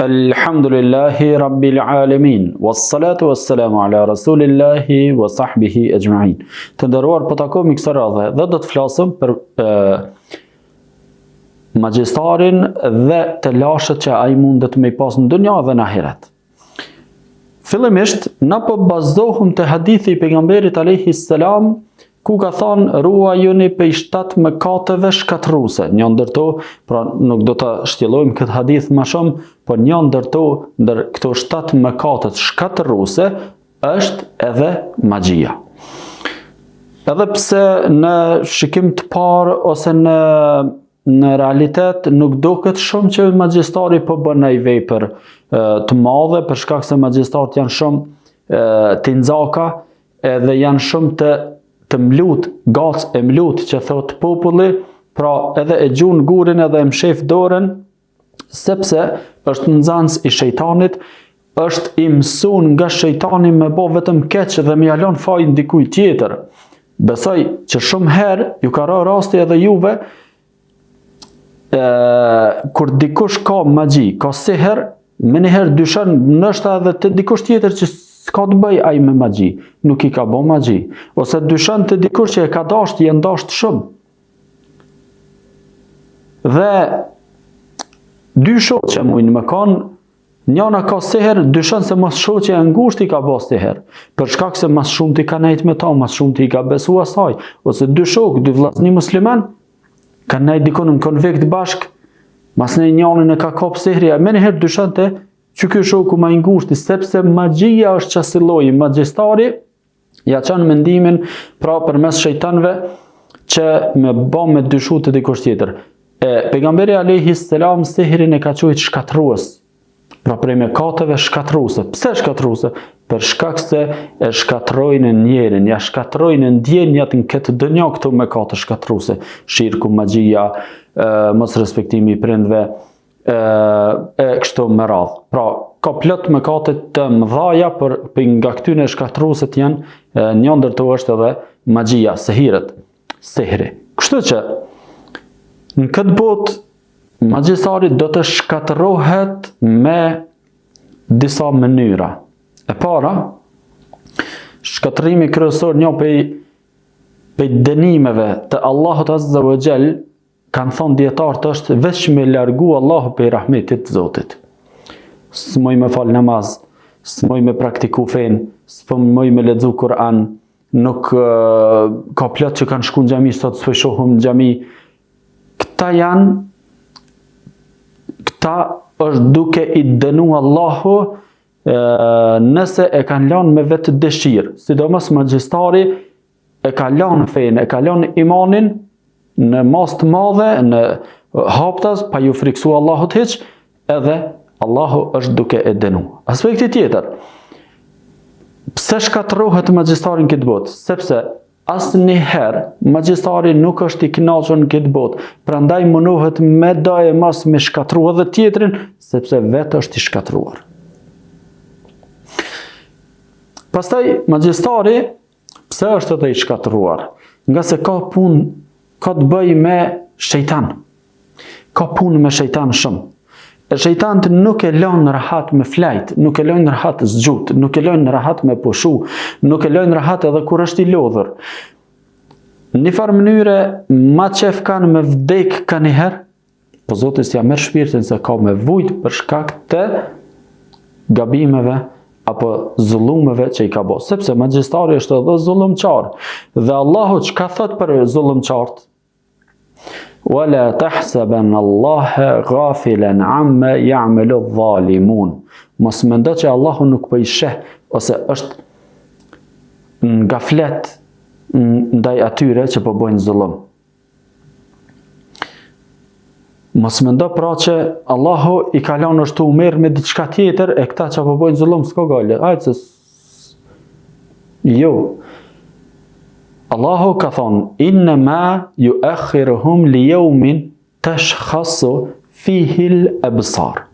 Alhamdulillahi Rabbil Alamin, wassalatu wassalamu ala Rasulillahi wa sahbihi ajma'in. Të nderuar, po takohemi kësaj radhe dhe do të flasim për magjistarin dhe të lashët që ai mundet me i pas në dunja dhe në ahiret. Fillimisht, na po bazohum te hadithi i pejgamberit alayhi salam, ku ka thënë ruajuni prej 7 mëkateve shkatërruese. Një ndër to, pra nuk do ta shtjellojmë këtë hadith më shumë, por një ndër to, ndër këto 7 mëkate shkatërruese është edhe magjia. Edhe pse në shikim të parë ose në realitet nuk duket shumë që magjistari po bën ai vepër të madhe, për shkak se magjistarët janë shumë të nxaka edhe janë shumë të mlut, gac e mlut që thot populli, pra edhe e gjun gurin edhe e mshef dorën, sepse është nxans i shejtanit, është i mësuar nga shejtani me bë vetëm keq dhe me jalon fajin dikujt tjetër. Besoj që shumë herë ju ka rënë rasti edhe juve, kur dikush ka magji, ka siher, më njëherë dyshon ndoshta edhe te dikush tjetër që s'ka të bëj ai me magji, nuk i ka bë magji, ose dyshon te dikush që e ka dashur, i ndasht shumë. Dhe dy shoqë mujnë me kanë, njëna ka siher, dyshon se mas shoqja e ngushtë i ka bë siher, për shkak se mas shumti ka nejt me ta, mas shumti i ka besu asaj, ose dy shok, dy vllazni musliman, kanë nejt dikon në konvikt bashk, mas ne njënin e ka kap sihri, më njëherë dyshon te që ky shoku më i ngushti, sepse magjia është çasi lloji, magjistari ja çon mendimin pra përmes shejtanëve që me bë me dyshu të dikush tjetër. Pejgamberi alayhi salam sihrin e ka quajtur shkatërrues, pra prej mëkateve shkatërruese. Pse shkatërruese? Për shkak se e shkatërrojnë njerin, ja shkatërrojnë ndjenjat në këtë dënja këto mëkate shkatërruese, shirku, magjia, mos respektimi i prindve, e kështu me radhë. Pra, ka plot mëkate të mëdhaja, por nga këtyre shkatërrueset janë një ndër to është edhe magjia, sihri. Kështu që në këtë botë magjistari do të shkatërrohet me disa mënyra. E para, shkatërrimi kryesor një prej dënimeve të Allahut Azza wa Jall, kanë thonë dietarët, është veç me largu Allahu prej rahmetit të Zotit. S'moj me fal namaz, s'moj me praktiku fen, s'moj me lexu Kur'an, nuk ka plot që kanë shku në xhami sot s'po shohum në xhami. Këta është duke i dënu Allahu nëse e kanë lanë me vetë dëshirë, sidomos magjistari e ka lanë fen, e ka lanë imanin në mas të madhe, në haptas, pa ju friksu Allahut hiç, edhe Allahu është duke e dënu. Aspekti tjetër, pse shkatërrohet magjistarin këtë botë? Sepse asnjëherë magjistari nuk është i kënaqur në këtë botë, prandaj mundohet me daje mas me shkatërruar edhe tjetrin, sepse vetë është i shkatërruar. Pastaj magjistari pse është edhe i shkatërruar? Nga se ka punë, ka të bëj me shejtan. Ka punë me shejtan shumë. E shejtanët nuk e lën rahat me flajt, nuk e lën rahat zgjut, nuk e lën rahat me pushu, nuk e lën rahat edhe kur është i lodhur. Në një farë mënyre, ma qef kanë me vdek ka njëherë, po Zoti s'ja merr shpirtin se ka me vujt për shkak të gabimeve apo zullumeve që i ka bërë. Sepse magjistari është edhe zullumçar. Dhe Allahu çka thot për zullumçart? Wala tahsabanna Allaha ghafilan amma ya'malu adh-dhalimun. Mos mendo që Allahu nuk po i sheh ose është në gaflet ndaj atyre që po bojnë zullum. Mos mendo pra që Allahu i ka lënë është u merr me diçka tjetër e këta që po bojnë zullum s'ka gale. Hajde jo. Allahu ka thonë, innama yu'akhiruhum li yawmin tashkhasu fihi al-absar.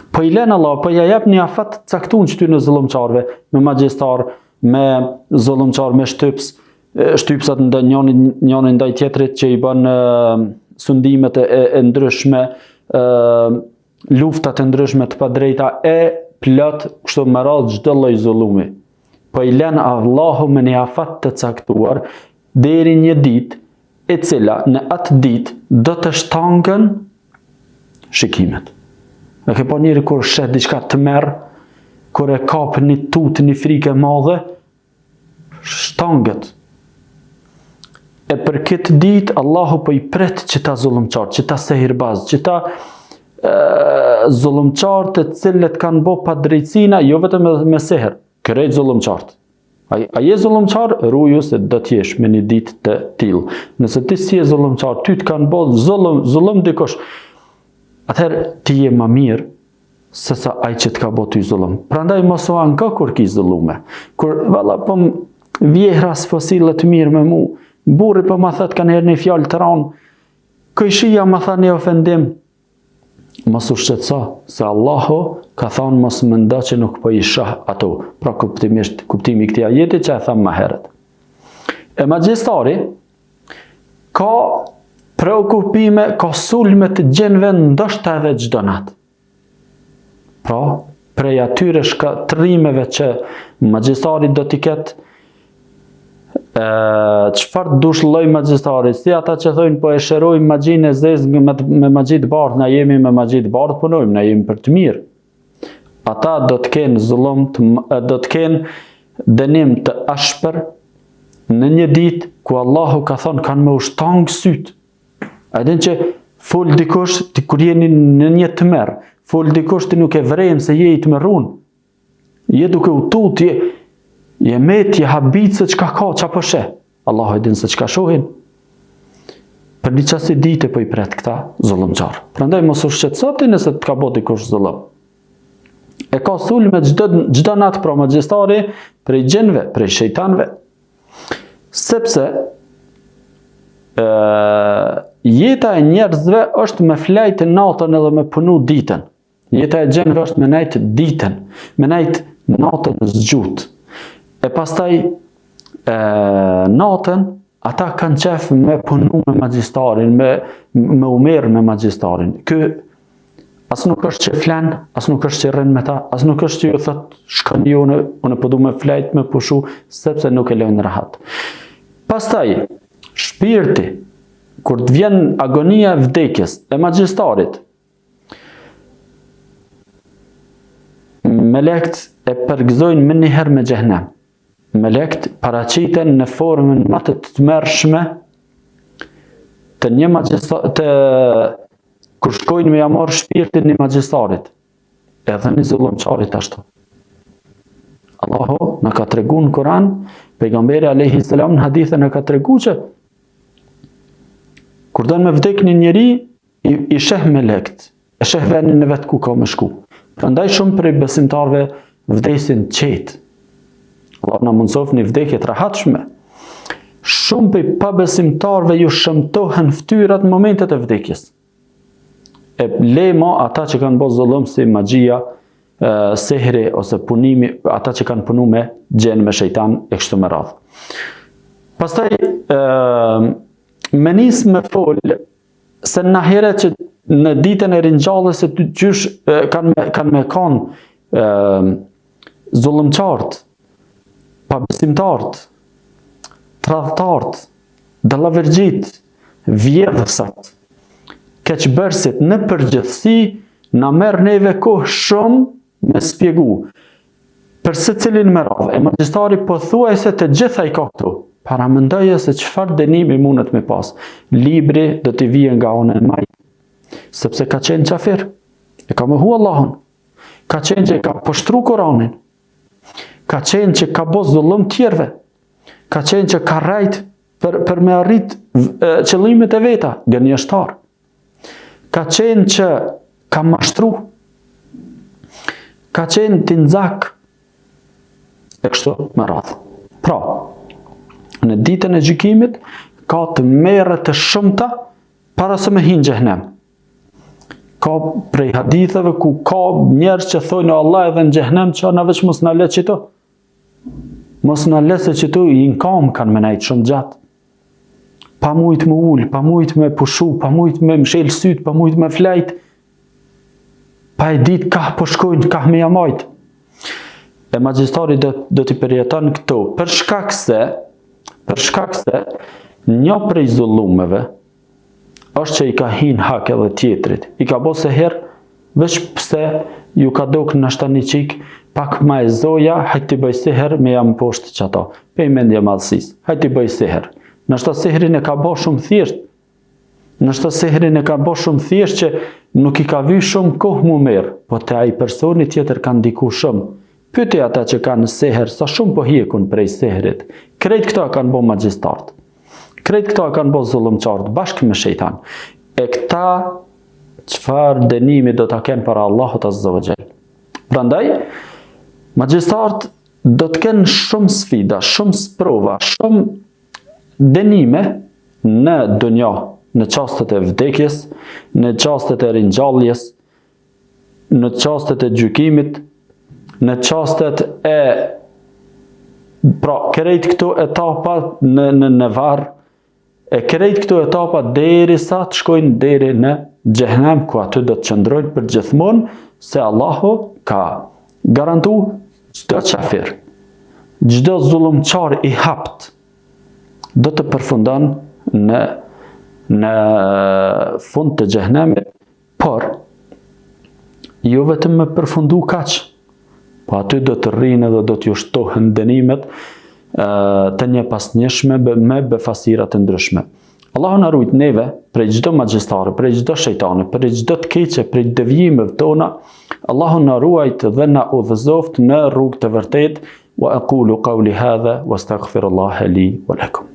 Po i lën Allah, po ja jep një afat caktuar këtyre zullumçarëve, me magjistar, me zullumçar, me shtypsat njëri ndaj tjetrit që i bën sundimet e ndryshme, luftat e ndryshme të padrejta e plot kështu me radhë çdo lloj zullumi. Po i lën Allahu me një afat të caktuar deri një ditë e cila në atë ditë do të shtangën shikimet. E ke pa njëri kur shet diçka të merr, kur e kap një tut, një frikë e madhe, shtangët. E për këtë ditë Allahu po i pret që ta zullumçar, që ta sehirbaz, që ta zullumçar të cilët kanë bë padrejtësina, jo vetëm me seher, krejt zullumçart. A je zullumçar, ruju se do t'jesh me një ditë të tillë. Nëse ti si je zullumçar, ty të kanë bë zullum dikush, atëherë ti je më mirë se sa ai që të ka bë ty zullum. Prandaj mos u anka kur ki zullume. Kur valla po vjehra s'fosile të mirë me mu, burri po më thot kanë herë një fjalë të ranë, këjshia më tha një ofendim, mos u shqetëso, se Allahu ka thonë mos mendo që nuk po i shah ato. Pra kuptimi i këtij ajeti që e tham më herët. E magjistari ka preokupime, ka sulme të gjenve ndoshta edhe çdo natë. Pra, prej atyre shkatrimeve që magjistari do t'i ketë çfarë dush lloj magjistari, si ata që thonë po e shërojmë magjinë e zezë me magji të bardhë, na jemi me magji të bardhë punojmë, na jemi për të mirë. Ata do të kenë zullum, do të kenë dënim të ashpër në një ditë ku Allahu ka thonë kanë me ushtang syt. A din që fol dikush ti kur jeni në një tmerr, fol dikush ti nuk e vrejmë se je i tmerrun. Je duke u tut, je met, je habit se çka ka, çka po sheh. Allahu e din se çka shohin. Për një qasi dite po i pret këta zullumçar. Prandaj mos u shqetëso ti nëse të ka bë dikush zullum. E ka sulme çdo natë pra magjistari prej gjenve, prej shejtanëve. Sepse jeta e njerëzve është me flajtë natën edhe me punu ditën. Jeta e gjenve është me nejtë ditën, me nejtë natën zgjut. E pastaj natën ata kanë qef me punu me magjistarin, me umerë me magjistarin. Ky as nuk është që flen, as nuk është që rrin me ta, as nuk është që ju thot shkoni unë po du me flajt, me pushu, sepse nuk e lojnë rahat. Pastaj, shpirti, kur të vjen agonia e vdekjes e magjistarit, melekt e përgëzojnë më njëherë me xhehenem. Melekt paraqiten në formën më të tmerrshme të një kur shkojnë me ja marrë shpirtin një magjistarit, edhe një zullumçarit ashtu. Allahu na ka tregu në Kur'an, pejgamberi alayhi salam në hadithe na ka tregu që kur don me vdek një njeri, i sheh melekt, e sheh vendin në vet ku ka me shku. Prandaj shumë prej besimtarve vdesin qetë. Allah na mundsof një vdekje të rahatshme. Shumë prej pabesimtarve ju shëmtohen fytyrat në momentet e vdekjes. E lema ata që kanë bërë zullum si magjia, sehri ose punimi, ata që kanë punu me gjen, me shejtan e kështu me radhë. Pastaj me nis me fol se në herët që në ditën e ringjalljes se gjysh kanë me kanë zullumçart, pabesimtart, tradhtarët, dallavergjit, vjedhësat, keqbërësit në përgjithësi na merr neve kohë shumë me spjegu për secilin me radhë. E magjistari pothuajse të gjitha i ka këtu. Paramendoje se çfarë dënimi mundet me pas. Libri do t'i vijë nga ona e majt. Sepse ka qenë qafir, e ka mohu Allahun. Ka qenë që ka poshtru Koranin. Ka qenë që ka bë zullum tjerve. Ka qenë që ka rajt për me arrit qëllimet e veta, gënjeshtar. Ka qenë që ka mashtru, ka qenë tinzak, e kështu me radhë. Pra, në ditën e gjykimit, ka të merret të shumta para se me hinë xhehenem. Ka prej haditheve ku ka njerëz që thojnë Allah edhe në xhehenem që na veç mos na le qito. Mos na le se qito i në kam kanë me nejtë shumë gjatë. Pa mujt me ullë, pa mujt me pushu, pa mujt me mshel syt, pa mujt me flajt. pa e ditë ka po shkojnë, ka me jamajt. E magjistari do t'i përjeton këto, për shkak se një prej zullumeve është që i ka hin hak edhe tjetrit. I ka bo se herë, veç pse ju ka dok nështë një qik, pak ma e zoja, hajtë t'i bëj seher me jam poshtë që ato. Pe i mendje madhësis, hajtë t'i bëj seher. Nështë seherin e ka bo shumë thjesht, që nuk i ka vy shumë kohë mu merë, po të ai personi tjetër ka ndiku shumë. Pyeti ata që kanë seher, sa shumë po hjekun prej seherit. Krejt këto kanë bo magjistartë. Krejt këto kanë bo zullumqartë bashkë me shejtan. E këta çfarë dënimi do ta kenë para Allahut Azza wa Jall. Prandaj, magjistartë do të kenë shumë sfida, shumë sprova, shumë dënime në dunja, në çastet e vdekjes, në çastet e ringjalljes, në çastet e gjykimit, në çastet e krejt këto etapa në varr, e krejt këto etapa derisa të shkojnë deri në xhehenem, ku aty do të qëndrojnë për gjithmonë, se Allahu ka garantu çdo kafir, çdo zullumçar i hapt do të përfundon në fund të xhehenemit, por jo vetëm me përfundu kaq, po aty do të rrinë dhe do t'ju shtohen dënimet të një pasnjëshme me befasira të ndryshme. Allahu na ruajt neve prej çdo magjistare, prej çdo shejtani, prej çdo të keqe, prej devijimeve tona. Allahu na ruajt dhe na udhëzoft në rrugë të vërtetë. Wa aqulu qawli hadha wastaghfirullaha li wa lakum.